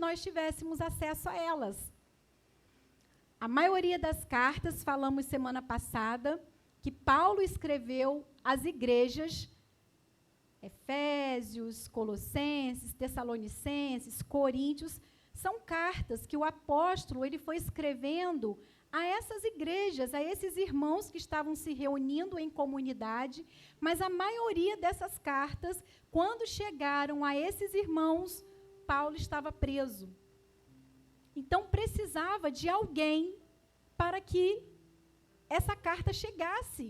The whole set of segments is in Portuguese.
nós tivéssemos acesso a elas. A maioria das cartas, falamos semana passada, que Paulo escreveu às igrejas, Efésios, Colossenses, Tessalonicenses, Coríntios, são cartas que o apóstolo ele foi escrevendo a essas igrejas, a esses irmãos que estavam se reunindo em comunidade, mas a maioria dessas cartas, quando chegaram a esses irmãos, Paulo estava preso. Então, precisava de alguém para que essa carta chegasse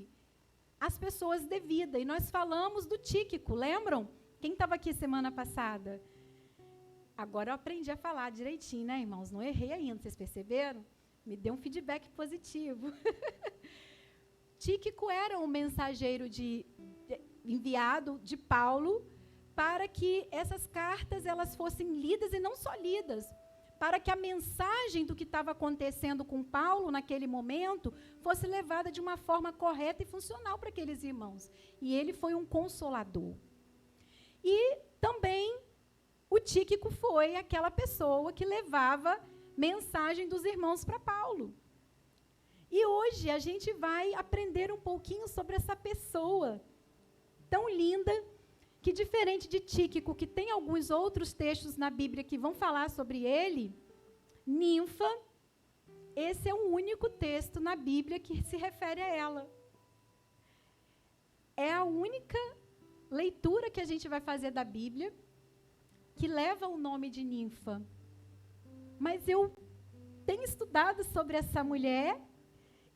às pessoas devidas. E nós falamos do Tíquico, lembram? Quem estava aqui semana passada? Agora eu aprendi a falar direitinho, né, irmãos? Não errei ainda, vocês perceberam? Me deu um feedback positivo. Tíquico era um mensageiro enviado de Paulo para que essas cartas elas fossem lidas e não só lidas, para que a mensagem do que estava acontecendo com Paulo naquele momento fosse levada de uma forma correta e funcional para aqueles irmãos. E ele foi um consolador. E também o Tíquico foi aquela pessoa que levava mensagem dos irmãos para Paulo. E hoje a gente vai aprender um pouquinho sobre essa pessoa tão linda, que diferente de Tíquico, que tem alguns outros textos na Bíblia que vão falar sobre ele, Ninfa, esse é o único texto na Bíblia que se refere a ela. É a única leitura que a gente vai fazer da Bíblia que leva o nome de Ninfa. Mas eu tenho estudado sobre essa mulher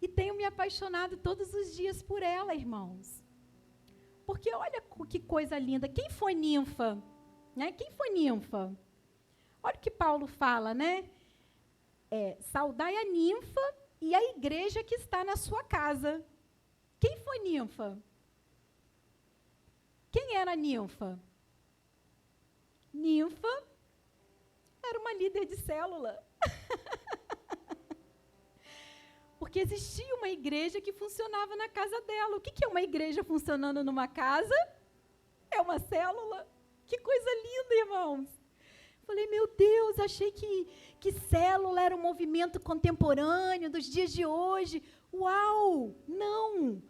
e tenho me apaixonado todos os dias por ela, irmãos. Porque olha que coisa linda. Quem foi Ninfa? Né? Quem foi Ninfa? Olha o que Paulo fala, né? Saudai a Ninfa e a igreja que está na sua casa. Quem foi Ninfa? Quem era Ninfa? Ninfa era uma líder de célula. Porque existia uma igreja que funcionava na casa dela. O que é uma igreja funcionando numa casa? É uma célula. Que coisa linda, irmãos. Falei, meu Deus, achei que célula era um movimento contemporâneo dos dias de hoje. Uau! Não!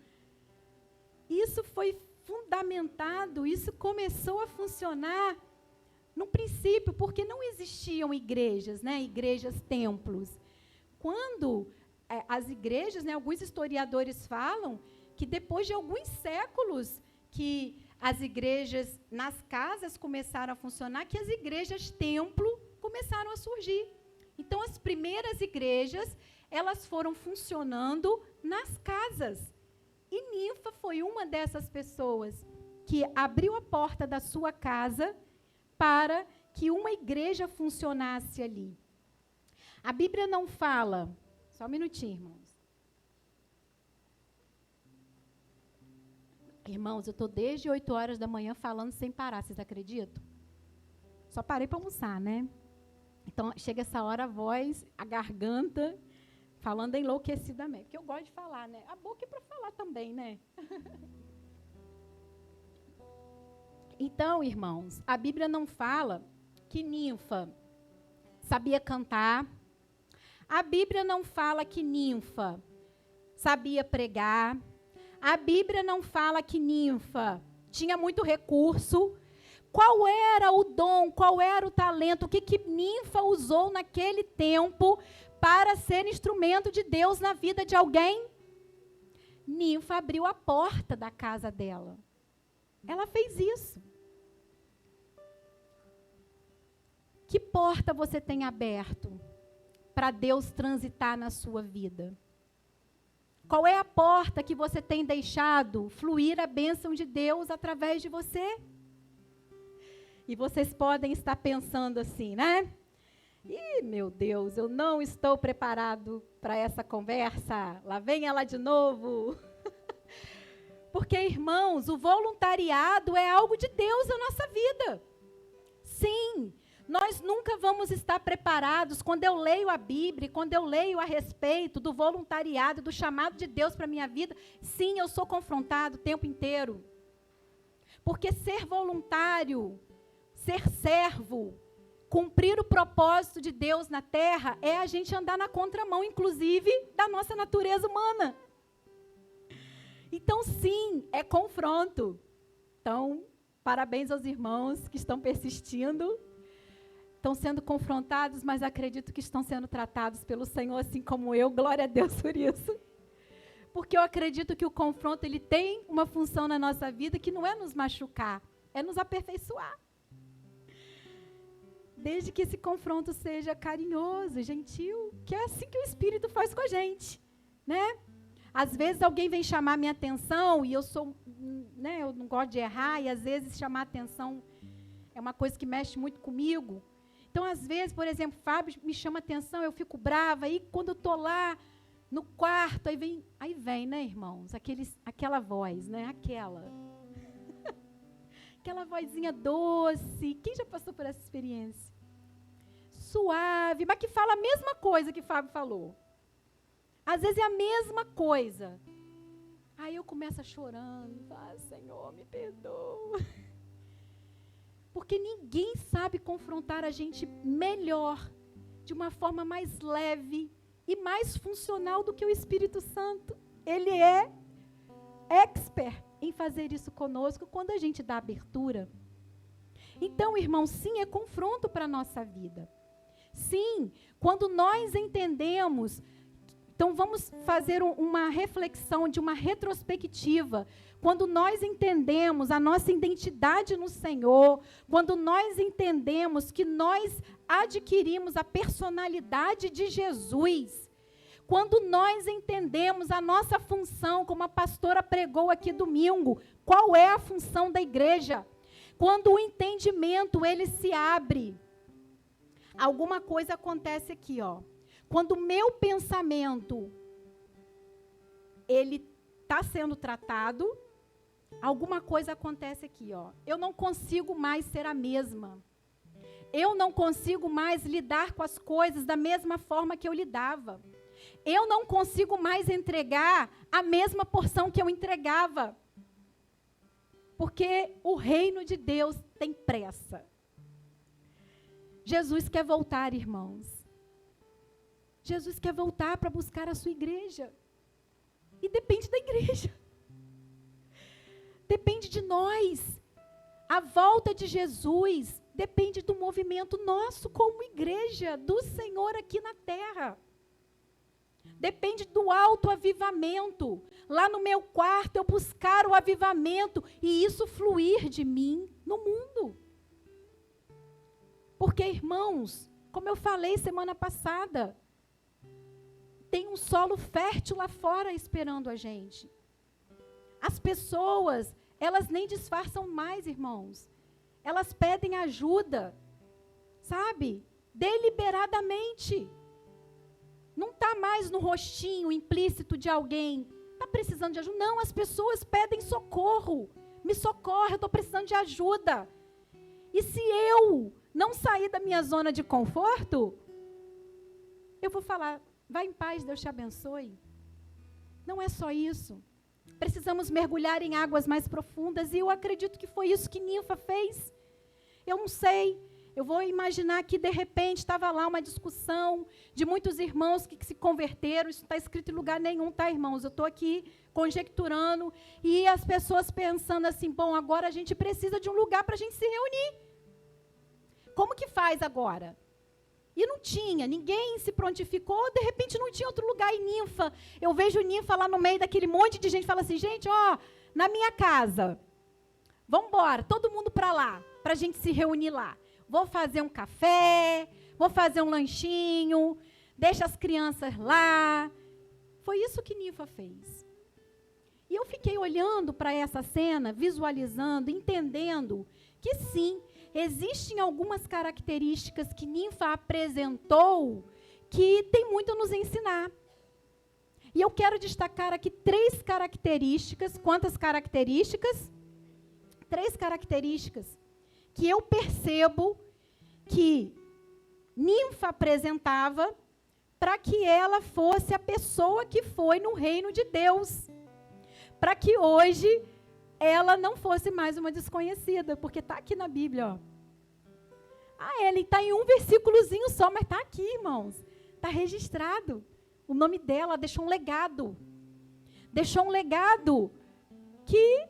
Isso foi fundamentado, isso começou a funcionar no princípio, porque não existiam igrejas, né? Igrejas, templos. Quando as igrejas, né, alguns historiadores falam que depois de alguns séculos que as igrejas nas casas começaram a funcionar, que as igrejas templo começaram a surgir. Então, as primeiras igrejas, elas foram funcionando nas casas. E Ninfa foi uma dessas pessoas que abriu a porta da sua casa para que uma igreja funcionasse ali. A Bíblia não fala... Só um minutinho, irmãos. Irmãos, eu estou desde 8 horas da manhã falando sem parar, vocês acreditam? Só parei para almoçar, né? Então, chega essa hora, a voz, a garganta, falando enlouquecidamente. Porque eu gosto de falar, né? A boca é para falar também, né? Então, irmãos, a Bíblia não fala que Ninfa sabia cantar. A Bíblia não fala que Ninfa sabia pregar. A Bíblia não fala que Ninfa tinha muito recurso. Qual era o dom, qual era o talento, o que Ninfa usou naquele tempo para ser instrumento de Deus na vida de alguém? Ninfa abriu a porta da casa dela. Ela fez isso. Que porta você tem aberto para Deus transitar na sua vida? Qual é a porta que você tem deixado fluir a bênção de Deus através de você? E vocês podem estar pensando assim, né? Ih, meu Deus, eu não estou preparado para essa conversa. Lá vem ela de novo. Porque, irmãos, o voluntariado é algo de Deus na nossa vida. Sim, nós nunca vamos estar preparados. Quando eu leio a Bíblia, quando eu leio a respeito do voluntariado, do chamado de Deus para a minha vida, sim, eu sou confrontado o tempo inteiro. Porque ser voluntário, ser servo, Cumprir o propósito de Deus na terra é a gente andar na contramão, inclusive, da nossa natureza humana. Então, sim, é confronto. Então, parabéns aos irmãos que estão persistindo, estão sendo confrontados, mas acredito que estão sendo tratados pelo Senhor, assim como eu. Glória a Deus por isso. Porque eu acredito que o confronto, ele tem uma função na nossa vida que não é nos machucar, é nos aperfeiçoar. Desde que esse confronto seja carinhoso, gentil, que é assim que o Espírito faz com a gente, né? Às vezes alguém vem chamar minha atenção e eu sou, né, eu não gosto de errar, e às vezes chamar atenção é uma coisa que mexe muito comigo. Então, às vezes, por exemplo, Fábio me chama atenção, eu fico brava, aí quando eu estou lá no quarto, aí vem, né, irmãos, aquela voz, né, aquela vozinha doce. Quem já passou por essa experiência? Suave, mas que fala a mesma coisa que Fábio falou. Às vezes é a mesma coisa. Aí eu começo chorando, Senhor, me perdoa. Porque ninguém sabe confrontar a gente melhor, de uma forma mais leve e mais funcional do que o Espírito Santo. Ele é expert em fazer isso conosco quando a gente dá abertura. Então, irmão, sim, é confronto para a nossa vida. Sim, quando nós entendemos. Então, vamos fazer uma reflexão, de uma retrospectiva. Quando nós entendemos a nossa identidade no Senhor, quando nós entendemos que nós adquirimos a personalidade de Jesus, quando nós entendemos a nossa função, como a pastora pregou aqui domingo, qual é a função da igreja? Quando o entendimento, ele se abre, alguma coisa acontece aqui, ó. Quando o meu pensamento, ele está sendo tratado, alguma coisa acontece aqui, ó. Eu não consigo mais ser a mesma. Eu não consigo mais lidar com as coisas da mesma forma que eu lidava. Eu não consigo mais entregar a mesma porção que eu entregava. Porque o reino de Deus tem pressa. Jesus quer voltar, irmãos. Jesus quer voltar para buscar a sua igreja. E depende da igreja. Depende de nós. A volta de Jesus depende do movimento nosso como igreja do Senhor aqui na terra. Depende do autoavivamento. Lá no meu quarto eu buscar o avivamento e isso fluir de mim no mundo. Porque, irmãos, como eu falei semana passada, tem um solo fértil lá fora esperando a gente. As pessoas, elas nem disfarçam mais, irmãos. Elas pedem ajuda, sabe? Deliberadamente. Não está mais no rostinho implícito de alguém. Está precisando de ajuda? Não, as pessoas pedem socorro. Me socorre, eu estou precisando de ajuda. E se eu não sair da minha zona de conforto, eu vou falar, vai em paz, Deus te abençoe. Não é só isso. Precisamos mergulhar em águas mais profundas, e eu acredito que foi isso que Ninfa fez. Eu não sei, eu vou imaginar que de repente estava lá uma discussão de muitos irmãos que se converteram, isso não está escrito em lugar nenhum, tá, irmãos? Eu estou aqui conjecturando, e as pessoas pensando assim, bom, agora a gente precisa de um lugar para a gente se reunir. Como que faz agora? E não tinha, ninguém se prontificou, de repente não tinha outro lugar em Ninfa. Eu vejo Ninfa lá no meio daquele monte de gente, fala assim, gente, ó, na minha casa, vamos embora, todo mundo para lá, para a gente se reunir lá. Vou fazer um café, vou fazer um lanchinho, deixa as crianças lá. Foi isso que Ninfa fez. E eu fiquei olhando para essa cena, visualizando, entendendo que sim, existem algumas características que Ninfa apresentou que tem muito a nos ensinar. E eu quero destacar aqui 3 características. Quantas características? 3 características que eu percebo que Ninfa apresentava para que ela fosse a pessoa que foi no reino de Deus. Para que hoje ela não fosse mais uma desconhecida, porque está aqui na Bíblia, ó. Ah, Ellen, está em um versículozinho só, mas está aqui, irmãos. Está registrado. O nome dela deixou um legado. Deixou um legado que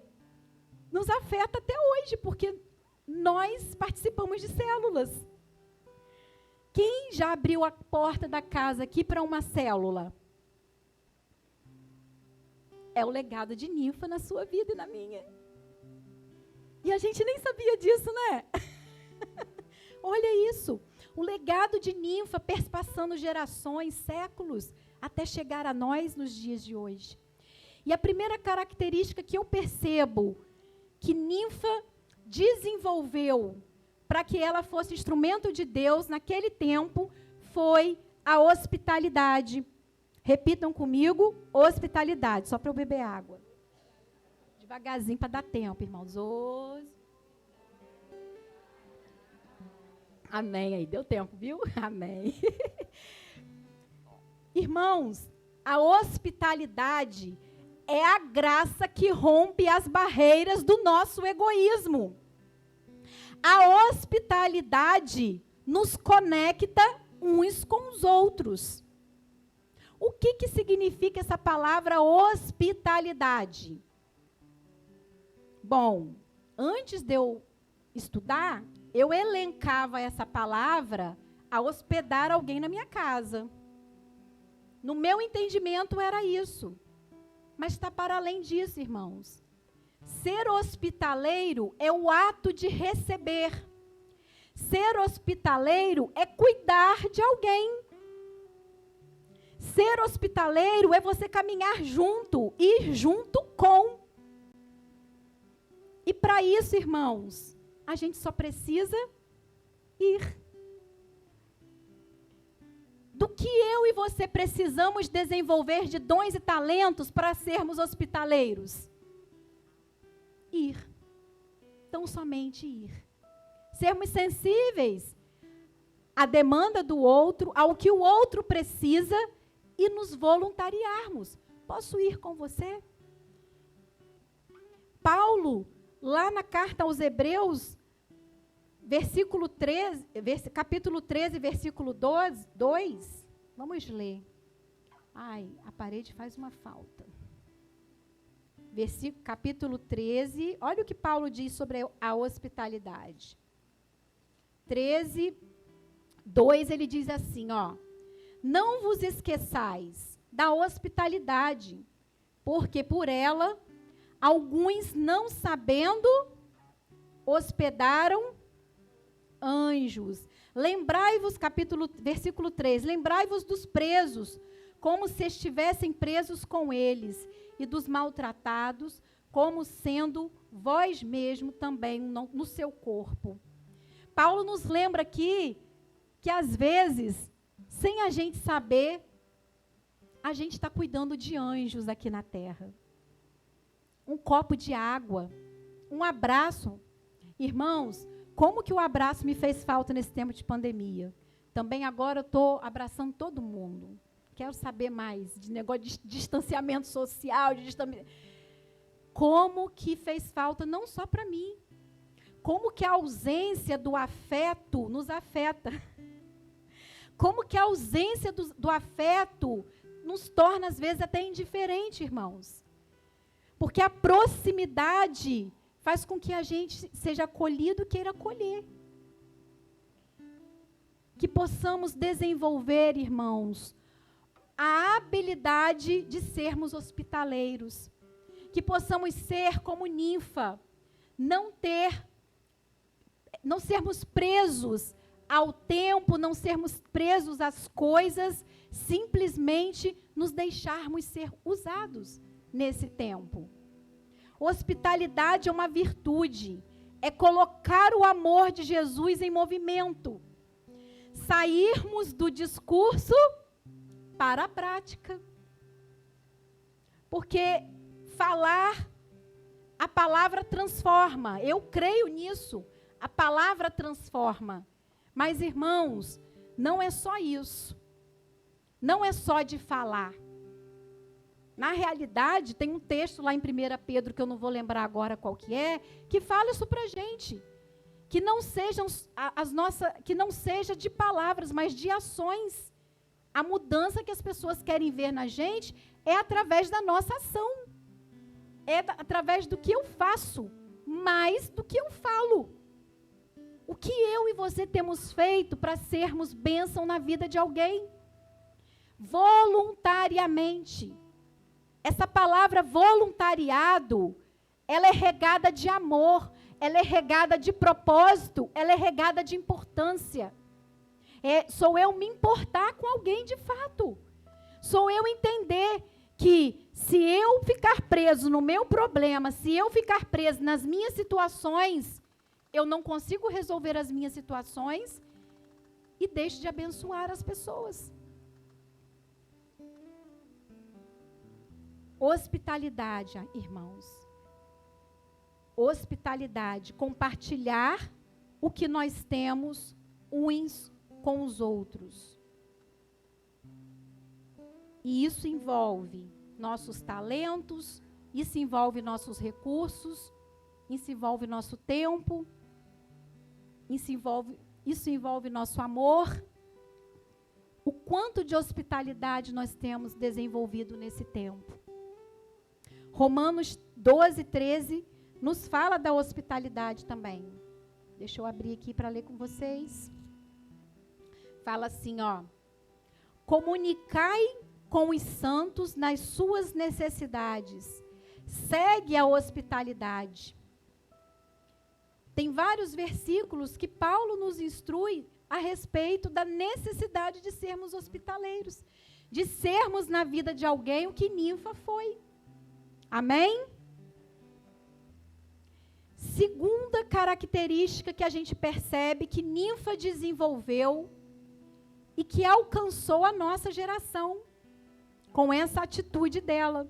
nos afeta até hoje, porque nós participamos de células. Quem já abriu a porta da casa aqui para uma célula? É o legado de Ninfa na sua vida e na minha. E a gente nem sabia disso, né? Olha isso. O legado de Ninfa perpassando gerações, séculos, até chegar a nós nos dias de hoje. E a primeira característica que eu percebo que Ninfa desenvolveu para que ela fosse instrumento de Deus naquele tempo foi a hospitalidade. Repitam comigo, hospitalidade, só para eu beber água. Devagarzinho para dar tempo, irmãos. Amém, aí deu tempo, viu? Amém. Irmãos, a hospitalidade é a graça que rompe as barreiras do nosso egoísmo. A hospitalidade nos conecta uns com os outros. O que significa essa palavra hospitalidade? Bom, antes de eu estudar, eu elencava essa palavra a hospedar alguém na minha casa. No meu entendimento era isso. Mas está para além disso, irmãos. Ser hospitaleiro é o ato de receber. Ser hospitaleiro é cuidar de alguém. Ser hospitaleiro é você caminhar junto, ir junto com. E para isso, irmãos, a gente só precisa ir. Do que eu e você precisamos desenvolver de dons e talentos para sermos hospitaleiros? Ir. Tão somente ir. Sermos sensíveis à demanda do outro, ao que o outro precisa e nos voluntariarmos. Posso ir com você? Paulo, lá na carta aos Hebreus, capítulo 13, versículo 2, vamos ler. Ai, a parede faz uma falta. Capítulo 13, olha o que Paulo diz sobre a hospitalidade. 13, 2, ele diz assim, ó. Não vos esqueçais da hospitalidade, porque por ela, alguns não sabendo, hospedaram anjos. Lembrai-vos, versículo 3, lembrai-vos dos presos, como se estivessem presos com eles, e dos maltratados, como sendo vós mesmo também no seu corpo. Paulo nos lembra aqui que às vezes, sem a gente saber, a gente está cuidando de anjos aqui na terra. Um copo de água, um abraço. Irmãos, como que o abraço me fez falta nesse tempo de pandemia? Também agora eu estou abraçando todo mundo. Quero saber mais de negócio de distanciamento social, como que fez falta não só para mim, como que a ausência do afeto nos afeta. Como que a ausência do afeto nos torna, às vezes, até indiferente, irmãos. Porque a proximidade faz com que a gente seja acolhido e queira acolher. Que possamos desenvolver, irmãos, a habilidade de sermos hospitaleiros. Que possamos ser como Ninfa, não sermos presos ao tempo, não sermos presos às coisas, simplesmente nos deixarmos ser usados nesse tempo. Hospitalidade é uma virtude, é colocar o amor de Jesus em movimento. Sairmos do discurso para a prática. Porque falar, a palavra transforma. Eu creio nisso. A palavra transforma. Mas, irmãos, não é só isso. Não é só de falar. Na realidade, tem um texto lá em 1 Pedro, que eu não vou lembrar agora qual que é, que fala isso para a gente. que não sejam que não seja de palavras, mas de ações. A mudança que as pessoas querem ver na gente é através da nossa ação. É através do que eu faço, mais do que eu falo. O que eu e você temos feito para sermos bênção na vida de alguém? Voluntariamente. Essa palavra voluntariado, ela é regada de amor, ela é regada de propósito, ela é regada de importância. Sou eu me importar com alguém de fato. Sou eu entender que se eu ficar preso no meu problema, se eu ficar preso nas minhas situações, eu não consigo resolver as minhas situações e deixo de abençoar as pessoas. Hospitalidade, irmãos. Hospitalidade, compartilhar o que nós temos uns com os outros. E isso envolve nossos talentos, isso envolve nossos recursos, isso envolve nosso tempo, isso envolve nosso amor. O quanto de hospitalidade nós temos desenvolvido nesse tempo. Romanos 12, 13 nos fala da hospitalidade também. Deixa eu abrir aqui para ler com vocês. Fala assim, ó. Comunicai com os santos nas suas necessidades. Segue a hospitalidade. Tem vários versículos que Paulo nos instrui a respeito da necessidade de sermos hospitaleiros, de sermos na vida de alguém o que Ninfa foi. Amém? Segunda característica que a gente percebe que Ninfa desenvolveu e que alcançou a nossa geração com essa atitude dela.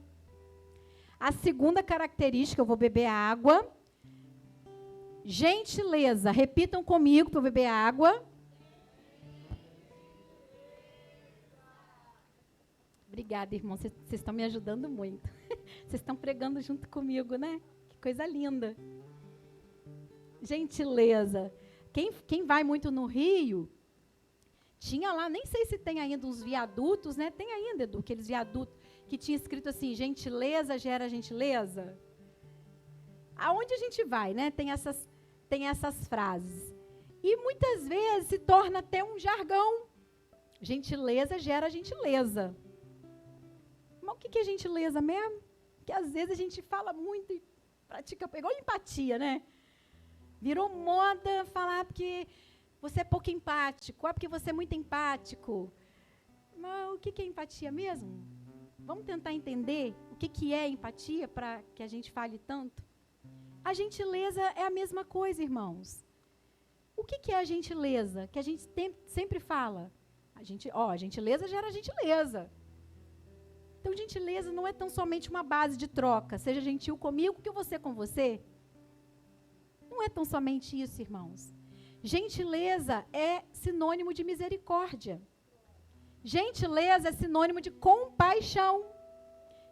A segunda característica, eu vou beber água. Gentileza, repitam comigo para eu beber água. Obrigada, irmão, vocês estão me ajudando muito. Vocês estão pregando junto comigo, né? Que coisa linda. Gentileza. Quem vai muito no Rio, tinha lá, nem sei se tem ainda uns viadutos, né? Tem ainda, Edu, aqueles viadutos que tinha escrito assim, gentileza gera gentileza. Aonde a gente vai, né? Tem essas frases. E muitas vezes se torna até um jargão. Gentileza gera gentileza. Mas o que é gentileza mesmo? Que às vezes a gente fala muito e pratica, igual empatia, né? Virou moda falar porque você é pouco empático, porque você é muito empático. Mas o que é empatia mesmo? Vamos tentar entender o que é empatia para que a gente fale tanto? A gentileza é a mesma coisa, irmãos. O que é a gentileza? Que a gente sempre fala. A gentileza gera gentileza. Então, gentileza não é tão somente uma base de troca. Seja gentil comigo que você com você. Não é tão somente isso, irmãos. Gentileza é sinônimo de misericórdia. Gentileza é sinônimo de compaixão,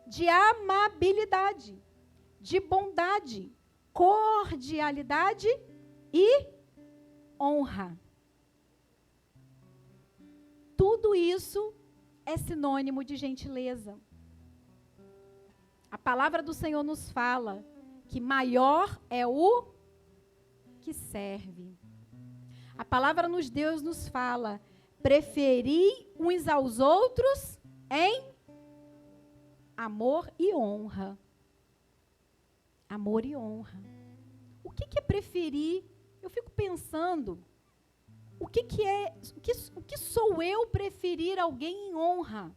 de amabilidade, de bondade, cordialidade e honra. Tudo isso é sinônimo de gentileza. A palavra do Senhor nos fala que maior é o que serve. A palavra de Deus nos fala, preferi uns aos outros em amor e honra. Amor e honra. O que é preferir? Eu fico pensando, o que sou eu preferir alguém em honra?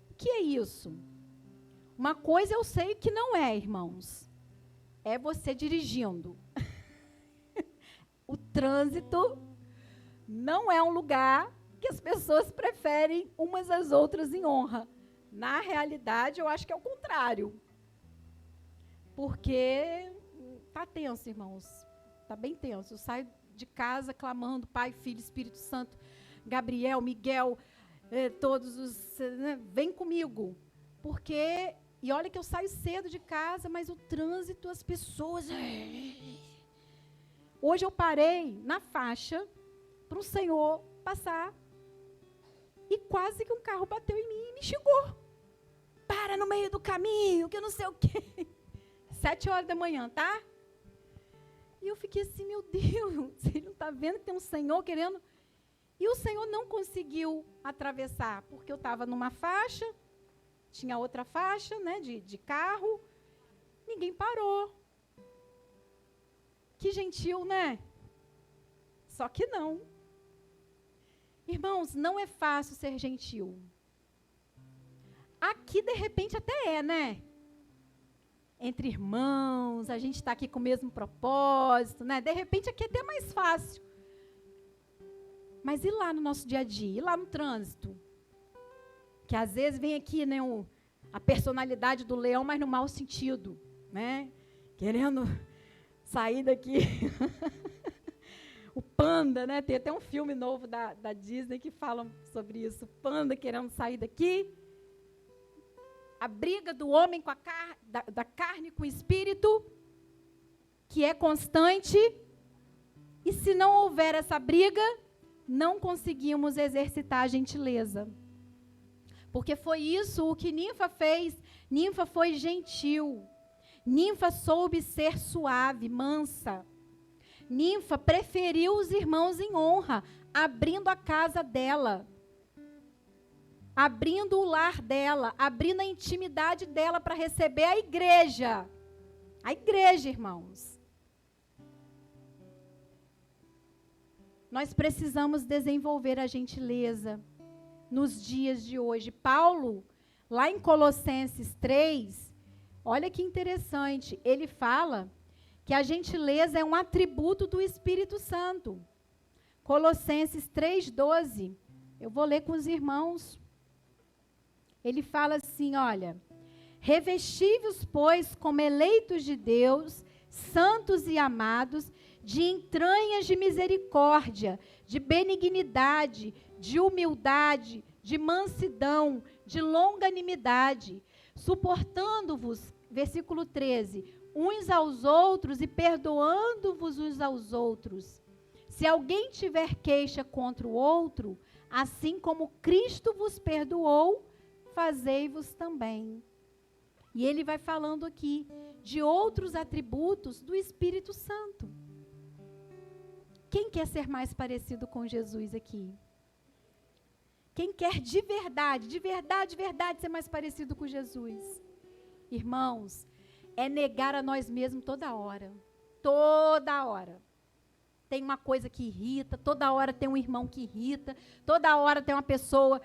O que é isso? Uma coisa eu sei que não é, irmãos. É você dirigindo. O trânsito não é um lugar que as pessoas preferem umas às outras em honra. Na realidade, eu acho que é o contrário. Porque está tenso, irmãos. Está bem tenso. Eu saio de casa clamando, Pai, Filho, Espírito Santo, Gabriel, Miguel, todos os... vem comigo. Porque... E olha que eu saio cedo de casa, mas o trânsito, as pessoas... Hoje eu parei na faixa para um senhor passar e quase que um carro bateu em mim e me xingou. Para no meio do caminho, que eu não sei o quê. 7 horas da manhã, tá? E eu fiquei assim, meu Deus, ele não está vendo que tem um senhor querendo... E o senhor não conseguiu atravessar, porque eu estava numa faixa, tinha outra faixa, né, de carro, ninguém parou. Que gentil, né? Só que não. Irmãos, não é fácil ser gentil. Aqui, de repente, até é, né? Entre irmãos, a gente está aqui com o mesmo propósito, né? De repente, aqui é até mais fácil. Mas e lá no nosso dia a dia? E lá no trânsito? Que às vezes vem aqui, né, a personalidade do leão, mas no mau sentido, né? Querendo sair daqui. O panda, né? Tem até um filme novo da Disney que fala sobre isso. O panda querendo sair daqui. A briga do homem com da carne com o espírito, que é constante. E se não houver essa briga, não conseguimos exercitar a gentileza. Porque foi isso o que Ninfa fez. Ninfa foi gentil. Ninfa soube ser suave, mansa. Ninfa preferiu os irmãos em honra, abrindo a casa dela, abrindo o lar dela, abrindo a intimidade dela para receber a igreja. A igreja, irmãos. Nós precisamos desenvolver a gentileza nos dias de hoje. Paulo, lá em Colossenses 3, olha que interessante, ele fala que a gentileza é um atributo do Espírito Santo. Colossenses 3,12, eu vou ler com os irmãos. Ele fala assim, olha, revesti-vos, pois, como eleitos de Deus, santos e amados, de entranhas de misericórdia, de benignidade, de humildade, de mansidão, de longanimidade, suportando-vos, versículo 13, uns aos outros e perdoando-vos uns aos outros. Se alguém tiver queixa contra o outro, assim como Cristo vos perdoou, fazei-vos também. E ele vai falando aqui de outros atributos do Espírito Santo. Quem quer ser mais parecido com Jesus aqui? Quem quer de verdade, ser mais parecido com Jesus? Irmãos, é negar a nós mesmos toda hora. Toda hora. Tem uma coisa que irrita, toda hora tem um irmão que irrita, toda hora tem uma pessoa.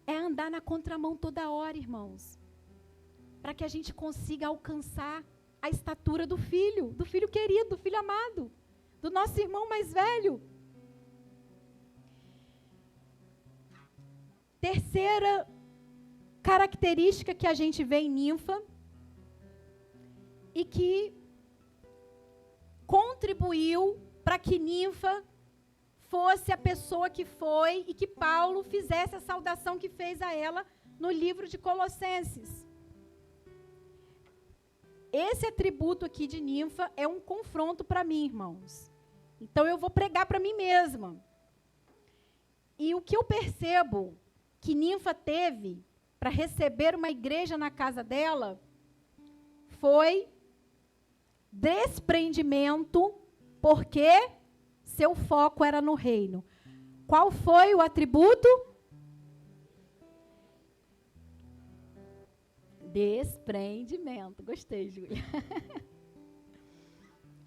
É andar na contramão toda hora, irmãos. Para que a gente consiga alcançar a estatura do filho querido, do filho amado, do nosso irmão mais velho. Terceira característica que a gente vê em Ninfa e que contribuiu para que Ninfa fosse a pessoa que foi e que Paulo fizesse a saudação que fez a ela no livro de Colossenses. Esse atributo aqui de Ninfa é um confronto para mim, irmãos. Então eu vou pregar para mim mesma. E o que eu percebo que Ninfa teve para receber uma igreja na casa dela foi desprendimento, porque seu foco era no reino. Qual foi o atributo? Desprendimento. Gostei, Júlia.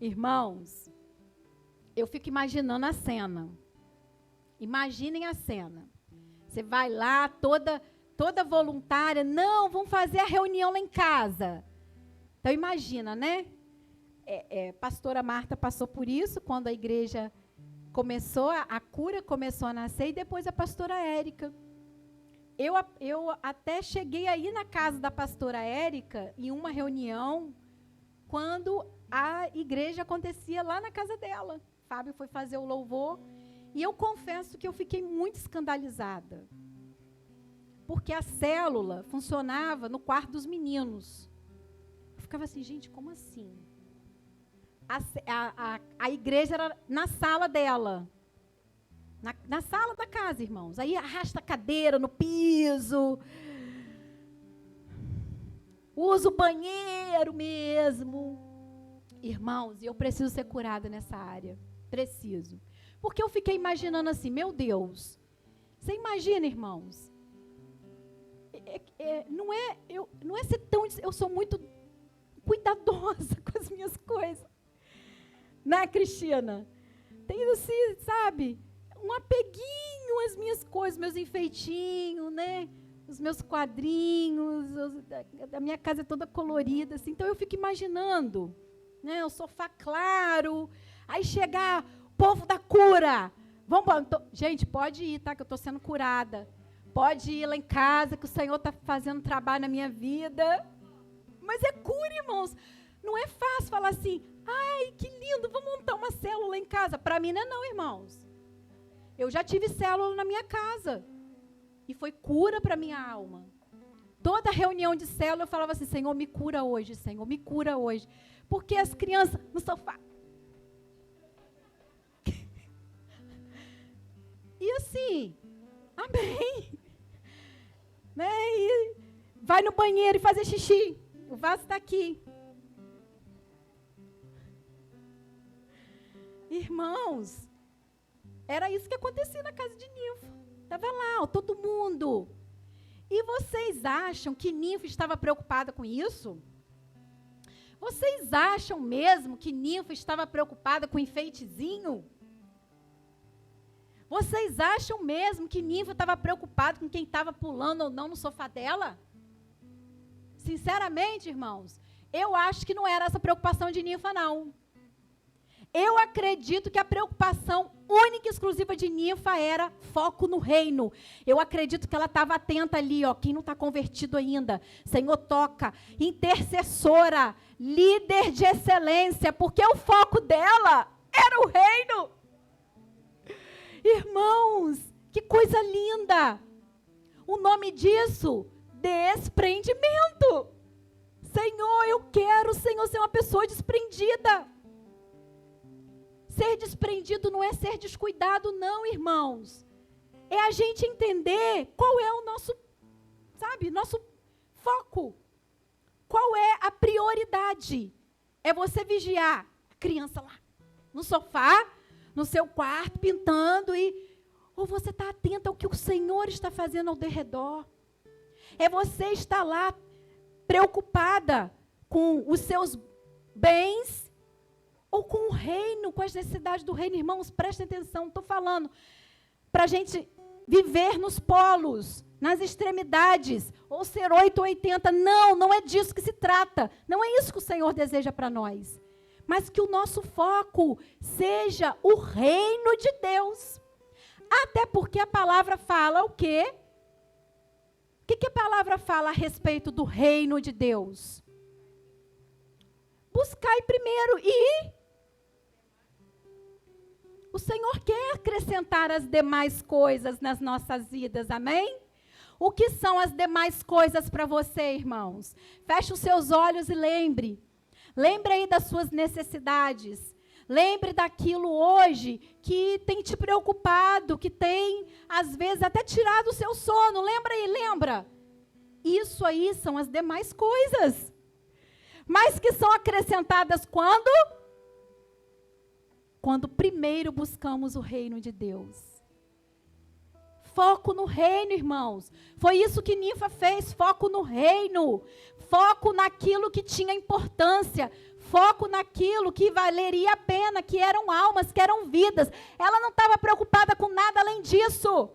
Irmãos, eu fico imaginando a cena. Imaginem a cena. Você vai lá, toda voluntária. Não, vamos fazer a reunião lá em casa. Então, imagina, né? Pastora Marta passou por isso, quando a igreja começou, a cura começou a nascer, e depois a pastora Érica. Eu até cheguei aí na casa da pastora Érica, em uma reunião, quando a igreja acontecia lá na casa dela. Fábio foi fazer o louvor, e eu confesso que eu fiquei muito escandalizada, porque a célula funcionava no quarto dos meninos. Eu ficava assim, gente, como assim? a igreja era na sala dela. Na sala da casa, irmãos. Aí arrasta a cadeira no piso. Usa o banheiro mesmo. Irmãos, eu preciso ser curada nessa área. Preciso. Porque eu fiquei imaginando assim, meu Deus. Você imagina, irmãos? Não é ser tão... Eu sou muito cuidadosa com as minhas coisas. Né, Cristina? Tenho assim, sabe, um apeguinho às minhas coisas, meus enfeitinhos, né? Os meus quadrinhos, a minha casa é toda colorida, assim. Então eu fico imaginando, né? O sofá claro, aí chegar o povo da cura. Vamos, gente, pode ir, tá? Que eu estou sendo curada. Pode ir lá em casa, que o Senhor está fazendo trabalho na minha vida. Mas é cura, irmãos. Não é fácil falar assim, ai, que lindo, vamos montar uma célula em casa. Para mim não é não, irmãos. Eu já tive célula na minha casa. E foi cura para minha alma. Toda reunião de célula eu falava assim, Senhor, me cura hoje, Senhor, me cura hoje. Porque as crianças no sofá. E assim, amém. Né? E vai no banheiro e fazer xixi. O vaso está aqui. Irmãos, era isso que acontecia na casa de Ninfa. Estava lá, ó, todo mundo. E vocês acham que Ninfa estava preocupada com isso? Vocês acham mesmo que Ninfa estava preocupada com enfeitezinho? Vocês acham mesmo que Ninfa estava preocupada com quem estava pulando ou não no sofá dela? Sinceramente, irmãos, eu acho que não era essa preocupação de Ninfa, não. Eu acredito que a preocupação única e exclusiva de Ninfa era foco no reino. Eu acredito que ela estava atenta ali, ó, quem não está convertido ainda. Senhor, toca, intercessora, líder de excelência, porque o foco dela era o reino. Irmãos, que coisa linda. O nome disso, desprendimento. Senhor, eu quero, Senhor, ser uma pessoa desprendida. Ser desprendido não é ser descuidado, não, irmãos. É a gente entender qual é o nosso, sabe, nosso foco. Qual é a prioridade? É você vigiar a criança lá no sofá, no seu quarto, pintando, ou você está atento ao que o Senhor está fazendo ao derredor. É você estar lá preocupada com os seus bens, ou com o reino, com as necessidades do reino. Irmãos, prestem atenção, estou falando para a gente viver nos polos, nas extremidades, ou ser 8 ou 80. Não é disso que se trata. Não é isso que o Senhor deseja para nós. Mas que o nosso foco seja o reino de Deus. Até porque a palavra fala o quê? O que a palavra fala a respeito do reino de Deus? Buscai primeiro e o Senhor quer acrescentar as demais coisas nas nossas vidas, amém? O que são as demais coisas para você, irmãos? Feche os seus olhos e lembre. Lembre aí das suas necessidades. Lembre daquilo hoje que tem te preocupado, que tem, às vezes, até tirado o seu sono. Lembra aí, lembra? Isso aí são as demais coisas. Mas que são acrescentadas quando? Quando primeiro buscamos o reino de Deus. Foco no reino, irmãos. Foi isso que Ninfa fez, foco no reino. Foco naquilo que tinha importância. Foco naquilo que valeria a pena, que eram almas, que eram vidas. Ela não estava preocupada com nada além disso.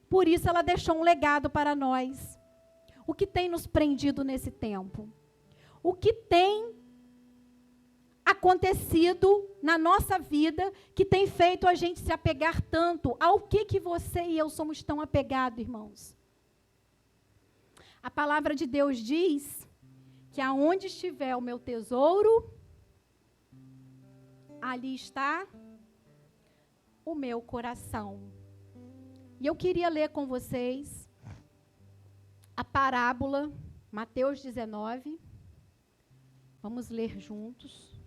Por isso ela deixou um legado para nós. O que tem nos prendido nesse tempo? O que tem acontecido na nossa vida que tem feito a gente se apegar tanto? Ao que você e eu somos tão apegados, irmãos? A palavra de Deus diz que aonde estiver o meu tesouro, ali está o meu coração. E eu queria ler com vocês a parábola, Mateus 19. Vamos ler juntos.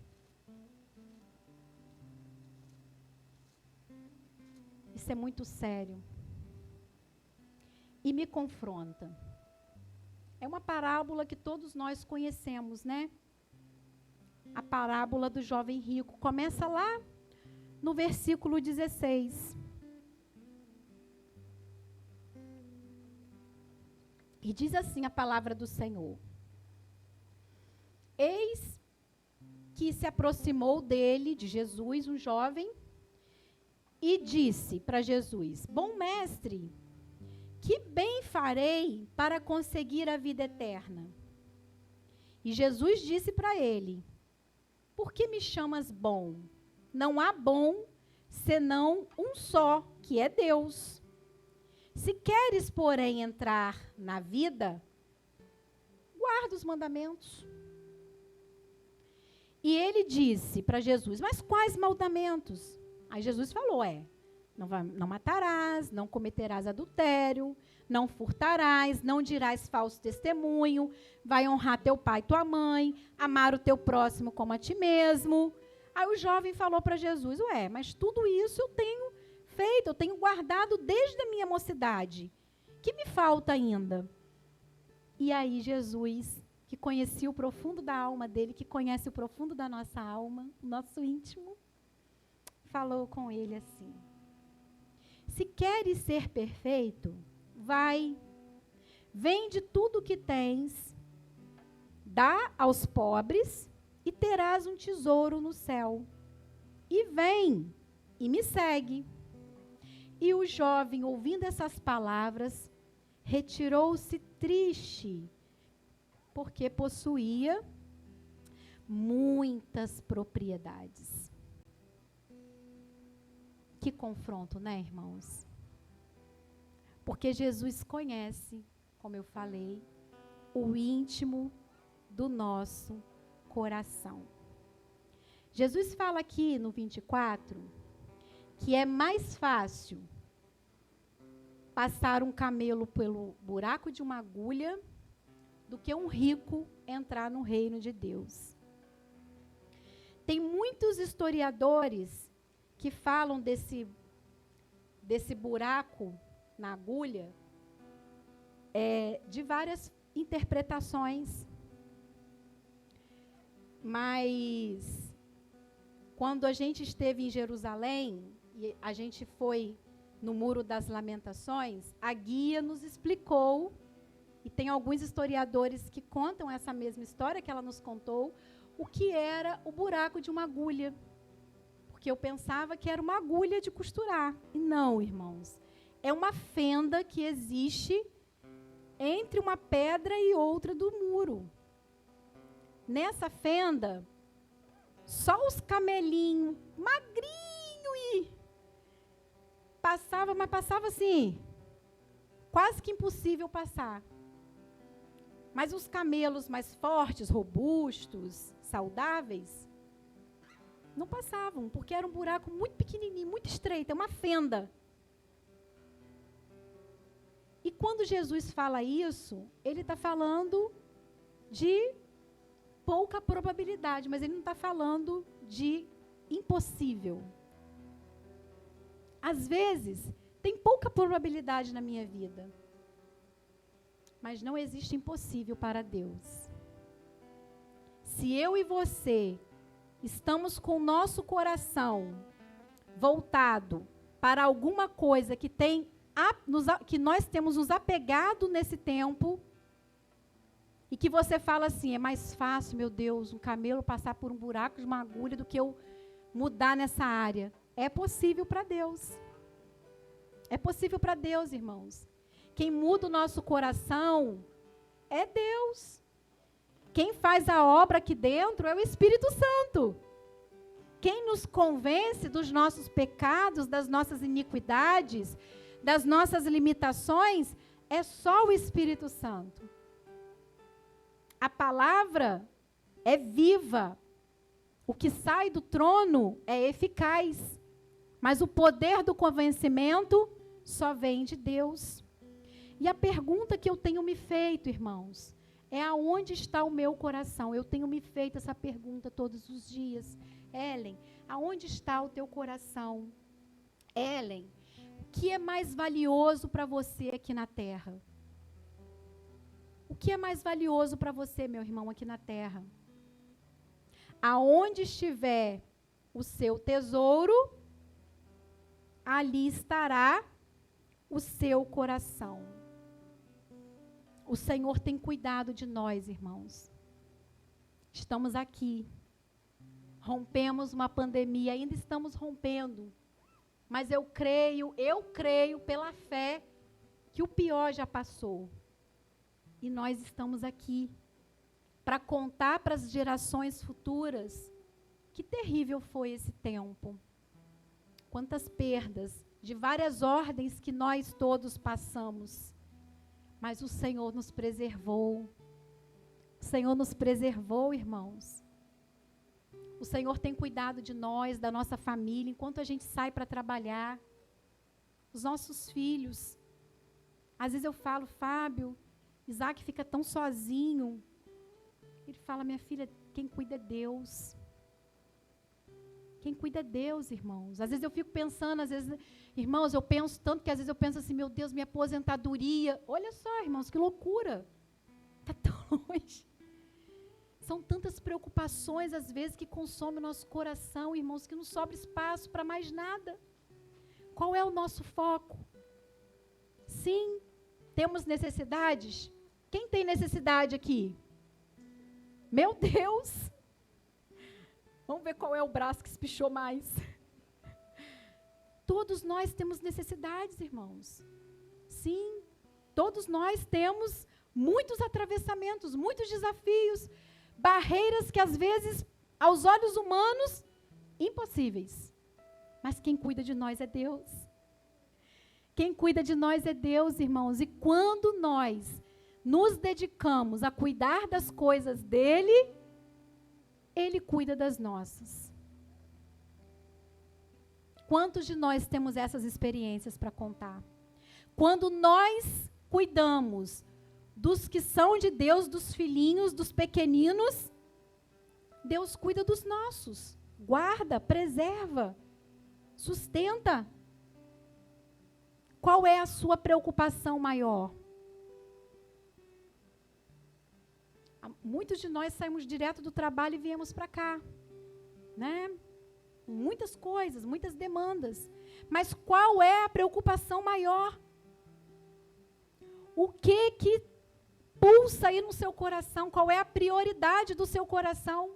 Isso é muito sério. E me confronta. É uma parábola que todos nós conhecemos, né? A parábola do jovem rico. Começa lá no versículo 16. E diz assim a palavra do Senhor: Eis que se aproximou dele, de Jesus, um jovem, e disse para Jesus: Bom mestre, que bem farei para conseguir a vida eterna? E Jesus disse para ele: Por que me chamas bom? Não há bom senão um só, que é Deus. Se queres, porém, entrar na vida, guarda os mandamentos. E ele disse para Jesus: Mas quais mandamentos? Aí Jesus falou: não matarás, não cometerás adultério, não furtarás, não dirás falso testemunho, vai honrar teu pai e tua mãe, amar o teu próximo como a ti mesmo. Aí o jovem falou para Jesus: mas tudo isso eu tenho feito, eu tenho guardado desde a minha mocidade. Que me falta ainda? E aí Jesus, que conhecia o profundo da alma dele, que conhece o profundo da nossa alma, o nosso íntimo, falou com ele assim: Se queres ser perfeito, vai, vende tudo o que tens, dá aos pobres e terás um tesouro no céu. E vem e me segue. E o jovem, ouvindo essas palavras, retirou-se triste, porque possuía muitas propriedades. Que confronto, né, irmãos? Porque Jesus conhece, como eu falei, o íntimo do nosso coração. Jesus fala aqui no 24 que é mais fácil passar um camelo pelo buraco de uma agulha do que um rico entrar no reino de Deus. Tem muitos historiadores que falam desse buraco na agulha, de várias interpretações. Mas, quando a gente esteve em Jerusalém, e a gente foi no Muro das Lamentações, a guia nos explicou, e tem alguns historiadores que contam essa mesma história que ela nos contou, o que era o buraco de uma agulha. Porque eu pensava que era uma agulha de costurar. E não, irmãos. É uma fenda que existe entre uma pedra e outra do muro. Nessa fenda, só os camelinhos, magrinho, e passava, mas passava assim, quase que impossível passar. Mas os camelos mais fortes, robustos, saudáveis, não passavam, porque era um buraco muito pequenininho, muito estreito, é uma fenda. E quando Jesus fala isso, ele está falando de pouca probabilidade, mas ele não está falando de impossível. Às vezes, tem pouca probabilidade na minha vida, mas não existe impossível para Deus. Se eu e você estamos com o nosso coração voltado para alguma coisa que que nós temos nos apegado nesse tempo, e que você fala assim: é mais fácil, meu Deus, um camelo passar por um buraco de uma agulha do que eu mudar nessa área. É possível para Deus. É possível para Deus, irmãos. Quem muda o nosso coração é Deus. Quem faz a obra aqui dentro é o Espírito Santo. Quem nos convence dos nossos pecados, das nossas iniquidades, das nossas limitações, é só o Espírito Santo. A palavra é viva. O que sai do trono é eficaz. Mas o poder do convencimento só vem de Deus. E a pergunta que eu tenho me feito, irmãos, é: aonde está o meu coração? Eu tenho me feito essa pergunta todos os dias. Ellen, aonde está o teu coração? Ellen, que é mais valioso para você aqui na terra? O que é mais valioso para você, meu irmão, aqui na terra? Aonde estiver o seu tesouro, ali estará o seu coração. O Senhor tem cuidado de nós, irmãos. Estamos aqui. Rompemos uma pandemia, ainda estamos rompendo. Mas eu creio pela fé que o pior já passou. E nós estamos aqui para contar para as gerações futuras que terrível foi esse tempo. Quantas perdas de várias ordens que nós todos passamos. Mas o Senhor nos preservou. O Senhor nos preservou, irmãos. O Senhor tem cuidado de nós, da nossa família, enquanto a gente sai para trabalhar. Os nossos filhos. Às vezes eu falo, Fábio, Isaac fica tão sozinho. Ele fala, minha filha, quem cuida é Deus. Quem cuida é Deus, irmãos. Às vezes eu fico pensando, irmãos, eu penso tanto que às vezes eu penso assim, meu Deus, minha aposentadoria. Olha só, irmãos, que loucura. Está tão longe. São tantas preocupações, às vezes, que consomem o nosso coração, irmãos, que não sobra espaço para mais nada. Qual é o nosso foco? Sim, temos necessidades. Quem tem necessidade aqui? Meu Deus! Vamos ver qual é o braço que espichou mais. Todos nós temos necessidades, irmãos. Sim, todos nós temos muitos atravessamentos, muitos desafios, barreiras que às vezes, aos olhos humanos, impossíveis. Mas quem cuida de nós é Deus. Quem cuida de nós é Deus, irmãos. E quando nós nos dedicamos a cuidar das coisas dele, ele cuida das nossas. Quantos de nós temos essas experiências para contar? Quando nós cuidamos dos que são de Deus, dos filhinhos, dos pequeninos, Deus cuida dos nossos. Guarda, preserva, sustenta. Qual é a sua preocupação maior? Muitos de nós saímos direto do trabalho e viemos para cá, né? Muitas coisas, muitas demandas. Mas qual é a preocupação maior? O que pulsa aí no seu coração? Qual é a prioridade do seu coração?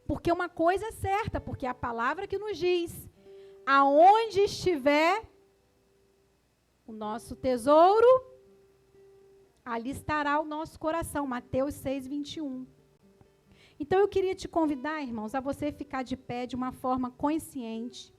Porque uma coisa é certa, porque é a palavra que nos diz: aonde estiver o nosso tesouro, ali estará o nosso coração. Mateus 6, 21. Então eu queria te convidar, irmãos, a você ficar de pé de uma forma consciente.